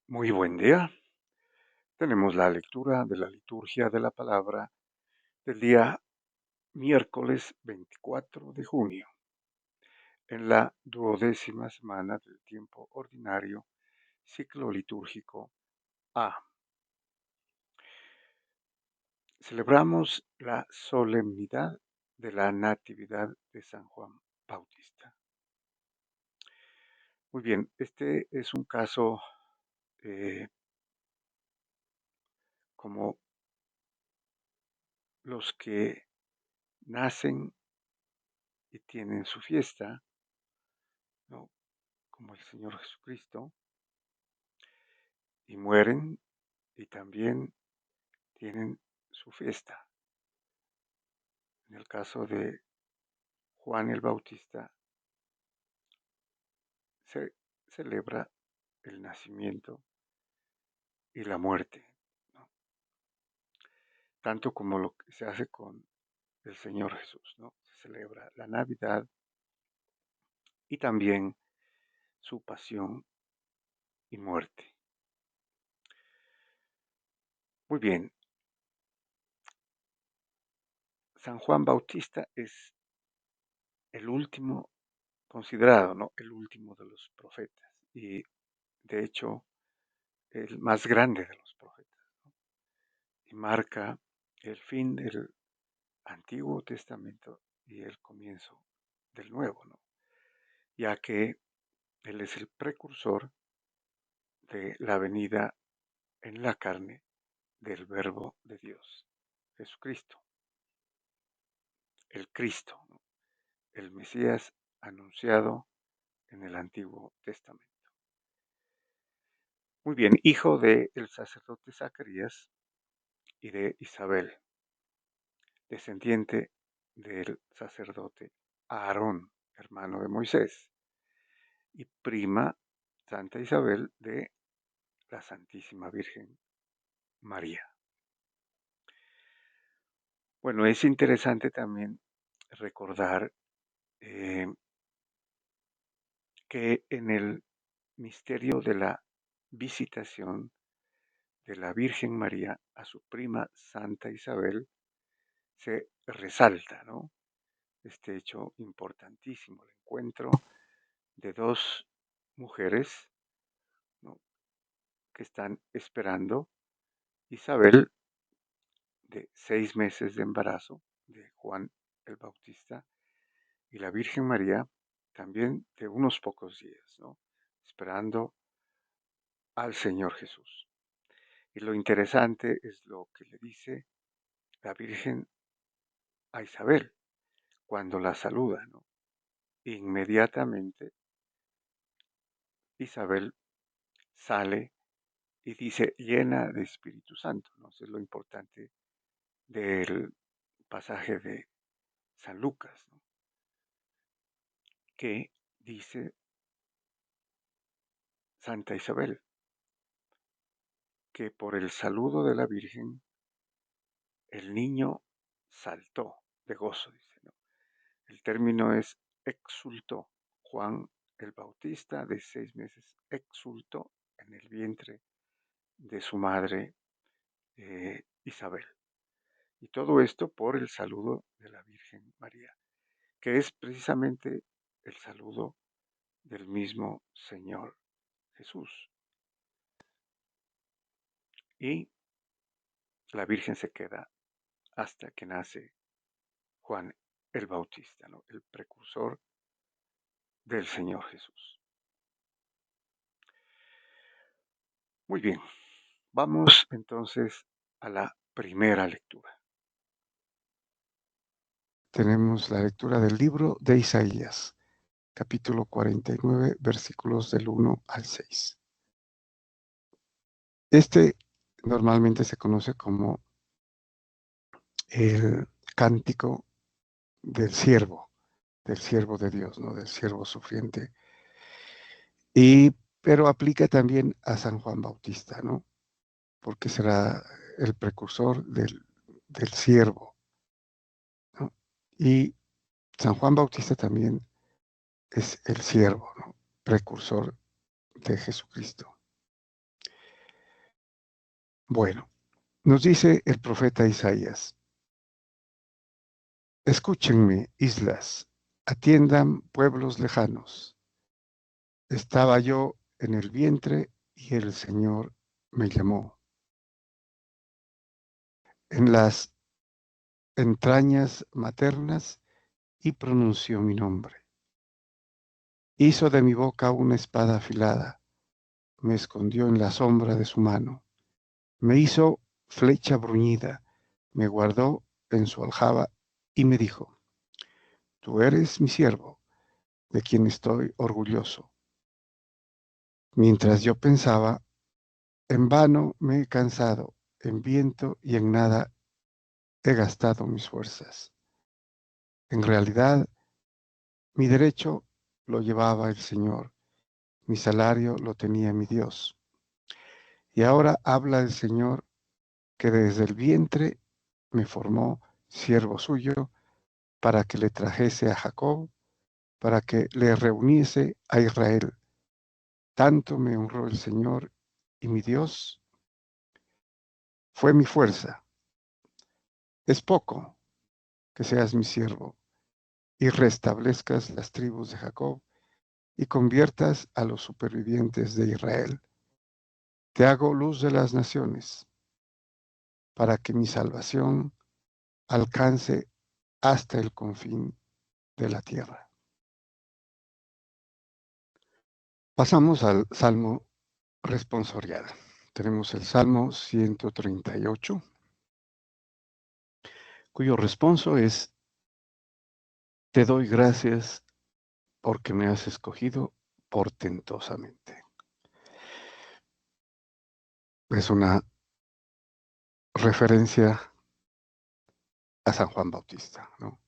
Muy buen día. Tenemos la lectura de la liturgia de la palabra del día miércoles 24 de junio, en la duodécima semana del tiempo ordinario, ciclo litúrgico A. Celebramos la solemnidad de la Natividad de San Juan Bautista. Muy bien, este es un caso eh, como los que nacen y tienen su fiesta, ¿no? Como el Señor Jesucristo, y mueren y también tienen su fiesta. En el caso de Juan el Bautista, se celebra el nacimiento y la muerte, ¿no? Tanto como lo que se hace con el Señor Jesús, ¿no? Se celebra la Navidad y también su pasión y muerte. Muy bien, San Juan Bautista es el último considerado, ¿no? El último de los profetas y de hecho el más grande de los profetas, ¿no? Y marca el fin del Antiguo Testamento y el comienzo del Nuevo, ¿no? Ya que Él es el precursor de la venida en la carne del Verbo de Dios, Jesucristo, el Cristo, ¿no? El Mesías anunciado en el Antiguo Testamento. Muy bien, hijo del sacerdote Zacarías y de Isabel, descendiente del sacerdote Aarón, hermano de Moisés, y prima Santa Isabel de la Santísima Virgen María. Bueno, es interesante también recordar eh, que en el misterio de la visitación de la Virgen María a su prima Santa Isabel se resalta, ¿no? Este hecho importantísimo, el encuentro de dos mujeres, ¿no? Que están esperando. Isabel, de 6 meses de embarazo, de Juan el Bautista, y la Virgen María, también de unos pocos días, ¿no? Esperando al Señor Jesús. Y lo interesante es lo que le dice la Virgen a Isabel cuando la saluda, ¿no? Inmediatamente Isabel sale y dice llena de Espíritu Santo, ¿no? Eso es lo importante del pasaje de San Lucas, ¿no? Que dice Santa Isabel que por el saludo de la Virgen el niño saltó de gozo, dice, ¿no? El término es exultó. Juan el Bautista, de 6 meses, exultó en el vientre de su madre Isabel. Y todo esto por el saludo de la Virgen María, que es precisamente el saludo del mismo Señor Jesús. Y la Virgen se queda hasta que nace Juan el Bautista, ¿no? El precursor del Señor Jesús. Muy bien, vamos entonces a la primera lectura. Tenemos la lectura del libro de Isaías, capítulo 49, versículos del 1 al 6. Este normalmente se conoce como el cántico del siervo de Dios, ¿no? Del siervo sufriente. Pero aplica también a San Juan Bautista, ¿no? Porque será el precursor del siervo, ¿no? Y San Juan Bautista también es el siervo, ¿no? Precursor de Jesucristo. Bueno, nos dice el profeta Isaías: escúchenme, islas, atiendan pueblos lejanos. Estaba yo en el vientre y el Señor me llamó. En las entrañas maternas y pronunció mi nombre. Hizo de mi boca una espada afilada, me escondió en la sombra de su mano, me hizo flecha bruñida, me guardó en su aljaba y me dijo: tú eres mi siervo, de quien estoy orgulloso. Mientras yo pensaba, en vano me he cansado, en viento y en nada he gastado mis fuerzas. En realidad, mi derecho lo llevaba el Señor, mi salario lo tenía mi Dios. Y ahora habla el Señor, que desde el vientre me formó siervo suyo, para que le trajese a Jacob, para que le reuniese a Israel. Tanto me honró el Señor, y mi Dios fue mi fuerza. Es poco que seas mi siervo, y restablezcas las tribus de Jacob, y conviertas a los supervivientes de Israel. Te hago luz de las naciones, para que mi salvación alcance hasta el confín de la tierra. Pasamos al Salmo responsorial. Tenemos el Salmo 138, cuyo responso es: te doy gracias porque me has escogido portentosamente. Es una referencia a San Juan Bautista, ¿no?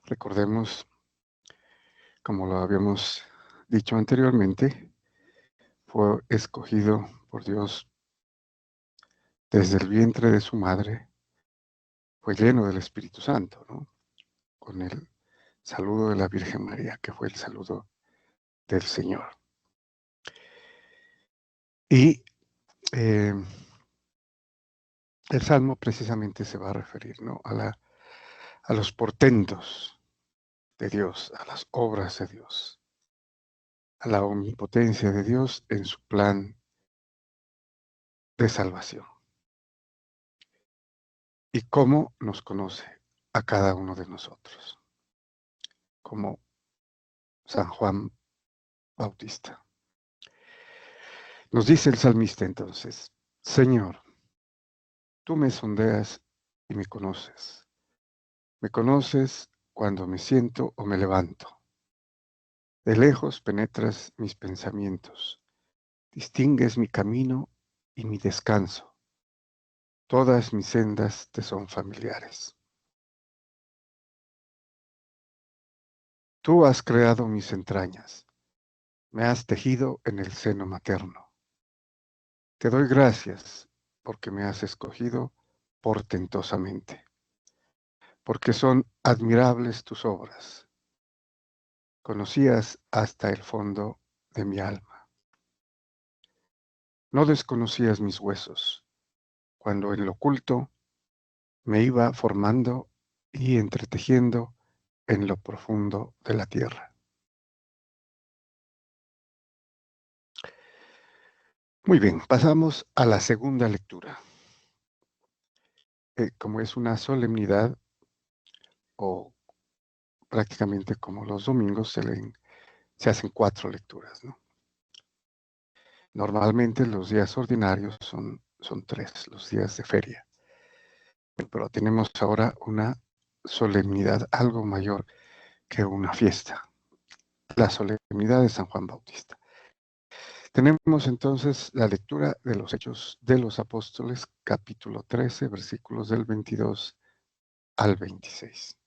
Recordemos, como lo habíamos dicho anteriormente, fue escogido por Dios desde el vientre de su madre, fue lleno del Espíritu Santo, ¿no? Con el saludo de la Virgen María, que fue el saludo del Señor. Y eh, el Salmo precisamente se va a referir, ¿no?, a los portentos de Dios, a las obras de Dios, a la omnipotencia de Dios en su plan de salvación, y cómo nos conoce a cada uno de nosotros, como San Juan Bautista. Nos dice el salmista entonces: Señor, tú me sondeas y me conoces cuando me siento o me levanto. De lejos penetras mis pensamientos, distingues mi camino y mi descanso. Todas mis sendas te son familiares. Tú has creado mis entrañas, me has tejido en el seno materno. Te doy gracias porque me has escogido portentosamente, porque son admirables tus obras. Conocías hasta el fondo de mi alma. No desconocías mis huesos, cuando en lo oculto me iba formando y entretejiendo en lo profundo de la tierra. Muy bien, pasamos a la segunda lectura. Como es una solemnidad, o prácticamente como los domingos, se hacen 4 lecturas, ¿no? Normalmente los días ordinarios son 3, los días de feria. Pero tenemos ahora una solemnidad algo mayor que una fiesta, la solemnidad de San Juan Bautista. Tenemos entonces la lectura de los Hechos de los Apóstoles, capítulo 13, versículos del 22 al 26.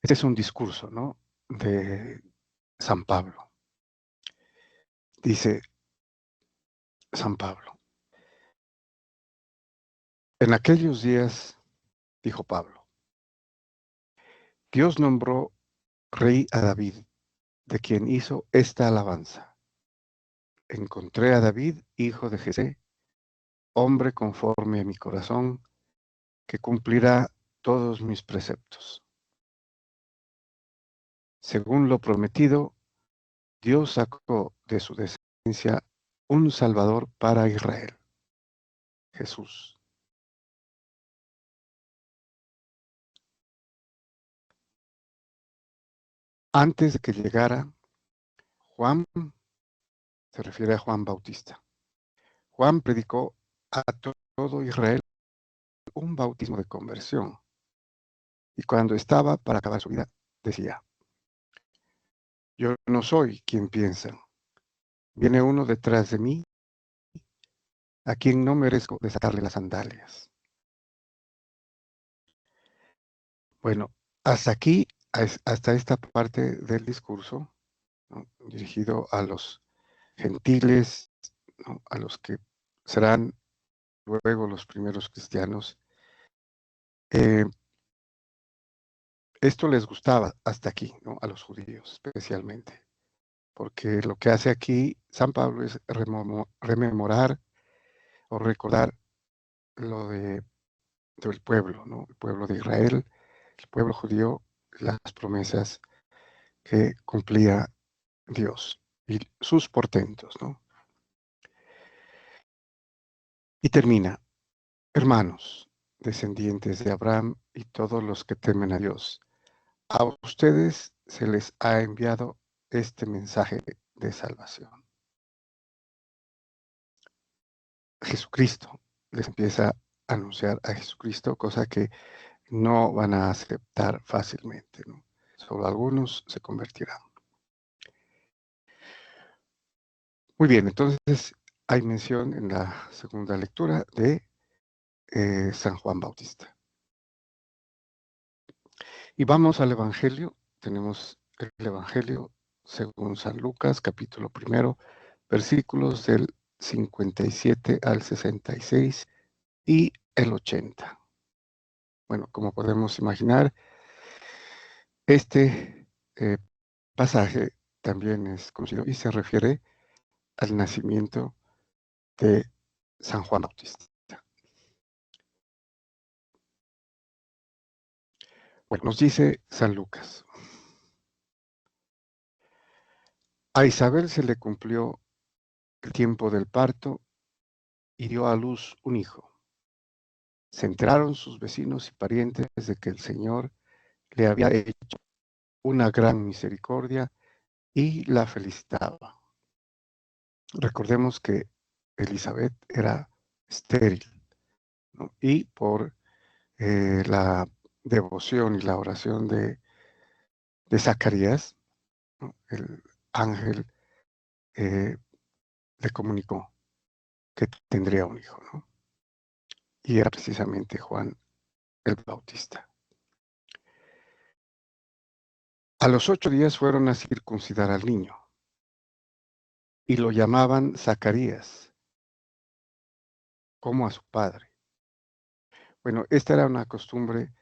Este es un discurso, ¿no?, de San Pablo. Dice San Pablo: en aquellos días, dijo Pablo, Dios nombró rey a David, de quien hizo esta alabanza: encontré a David, hijo de Jesé, hombre conforme a mi corazón, que cumplirá todos mis preceptos. Según lo prometido, Dios sacó de su descendencia un Salvador para Israel, Jesús. Antes de que llegara Juan, se refiere a Juan Bautista. Juan predicó a todo Israel un bautismo de conversión. Y cuando estaba para acabar su vida, decía, yo no soy quien piensan. Viene uno detrás de mí, a quien no merezco desatarle las sandalias. Bueno, hasta aquí, hasta esta parte del discurso, ¿no?, dirigido a los gentiles, ¿no?, a los que serán luego los primeros cristianos. Esto les gustaba hasta aquí, ¿no?, a los judíos especialmente, porque lo que hace aquí San Pablo es rememorar o recordar lo del pueblo, ¿no?, el pueblo de Israel, el pueblo judío, las promesas que cumplía Dios y sus portentos, ¿no? Y termina, hermanos, descendientes de Abraham y todos los que temen a Dios, a ustedes se les ha enviado este mensaje de salvación. Jesucristo, les empieza a anunciar a Jesucristo, cosa que no van a aceptar fácilmente, ¿no? Solo algunos se convertirán. Muy bien, entonces hay mención en la segunda lectura de San Juan Bautista. Y vamos al Evangelio. Tenemos el Evangelio según San Lucas, capítulo 1, versículos del 57 al 66 y el 80. Bueno, como podemos imaginar, este pasaje también es conocido y se refiere al nacimiento de San Juan Bautista. Bueno, nos dice San Lucas. A Isabel se le cumplió el tiempo del parto y dio a luz un hijo. Se enteraron sus vecinos y parientes de que el Señor le había hecho una gran misericordia y la felicitaba. Recordemos que Elizabeth era estéril, ¿no? Y por la devoción y la oración de Zacarías, ¿no?, el ángel eh, le comunicó que tendría un hijo, ¿no? Y era precisamente Juan el Bautista. A los 8 días fueron a circuncidar al niño y lo llamaban Zacarías, como a su padre. Bueno, esta era una costumbre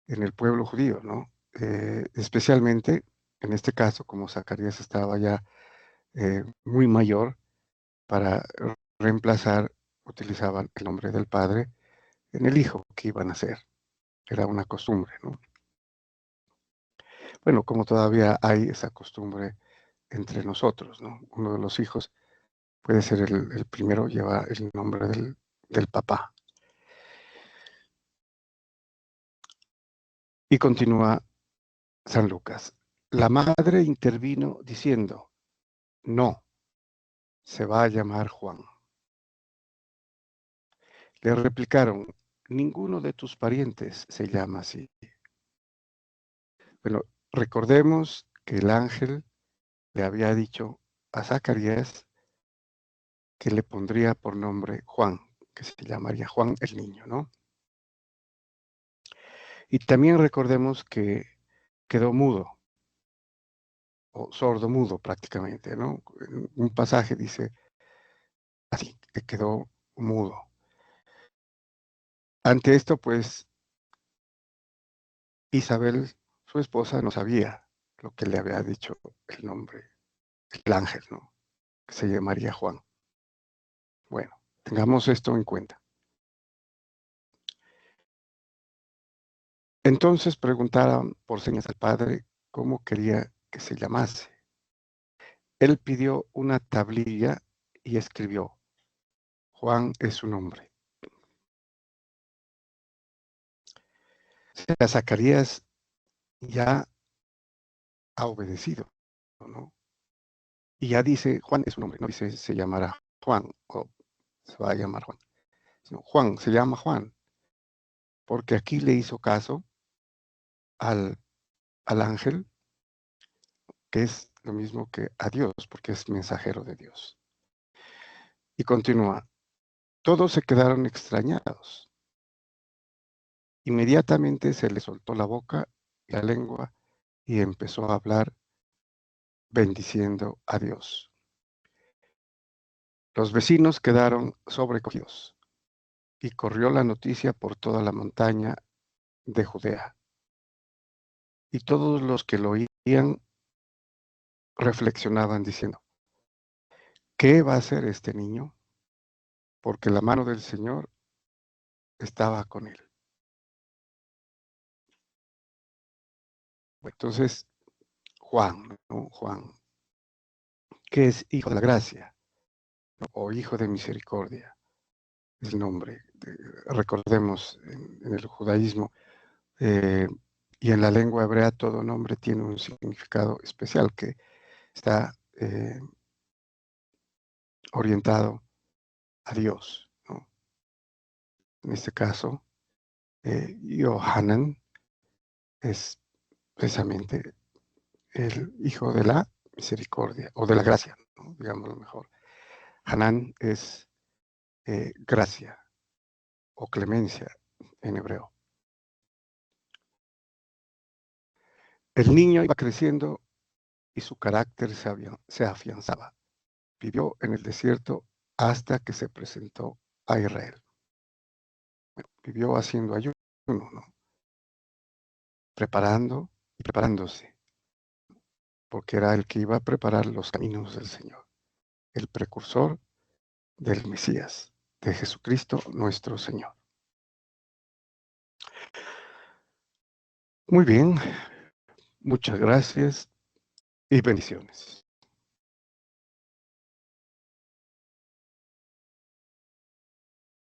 en el pueblo judío, ¿no? Especialmente en este caso, como Zacarías estaba ya muy mayor, para reemplazar, utilizaban el nombre del padre en el hijo que iban a ser. Era una costumbre, ¿no? Bueno, como todavía hay esa costumbre entre nosotros, ¿no? Uno de los hijos puede ser el primero, lleva el nombre del papá. Y continúa San Lucas. La madre intervino diciendo, no, se va a llamar Juan. Le replicaron, ninguno de tus parientes se llama así. Bueno, recordemos que el ángel le había dicho a Zacarías que le pondría por nombre Juan, que se llamaría Juan el niño, ¿no? Y también recordemos que quedó mudo, o sordo mudo prácticamente, ¿no? En un pasaje dice así, que quedó mudo. Ante esto, pues, Isabel, su esposa, no sabía lo que le había dicho el nombre, el ángel, ¿no?, que se llamaría Juan. Bueno, tengamos esto en cuenta. Entonces preguntaron por señas al padre cómo quería que se llamase. Él pidió una tablilla y escribió: Juan es su nombre. O sea, Zacarías ya ha obedecido, ¿no? Y ya dice, Juan es su nombre, no dice se llamará Juan o se va a llamar Juan, sino Juan, se llama Juan, porque aquí le hizo caso al, al ángel, que es lo mismo que a Dios, porque es mensajero de Dios. Y continúa, todos se quedaron extrañados. Inmediatamente se le soltó la boca y la lengua y empezó a hablar bendiciendo a Dios. Los vecinos quedaron sobrecogidos y corrió la noticia por toda la montaña de Judea. Y todos los que lo oían reflexionaban diciendo, ¿qué va a hacer este niño? Porque la mano del Señor estaba con él. Entonces, Juan, ¿no? Juan, que es hijo de la gracia, ¿no? O hijo de misericordia, es el nombre. Recordemos, en el judaísmo eh, y en la lengua hebrea todo nombre tiene un significado especial que está orientado a Dios, ¿no? En este caso, Yohanan es precisamente el hijo de la misericordia o de la gracia, ¿no? Digámoslo mejor. Hanan es gracia o clemencia en hebreo. El niño iba creciendo y su carácter se afianzaba. Vivió en el desierto hasta que se presentó a Israel. Bueno, vivió haciendo ayuno, ¿no? Preparando y preparándose, porque era el que iba a preparar los caminos del Señor, el precursor del Mesías, de Jesucristo nuestro Señor. Muy bien, muchas gracias y bendiciones.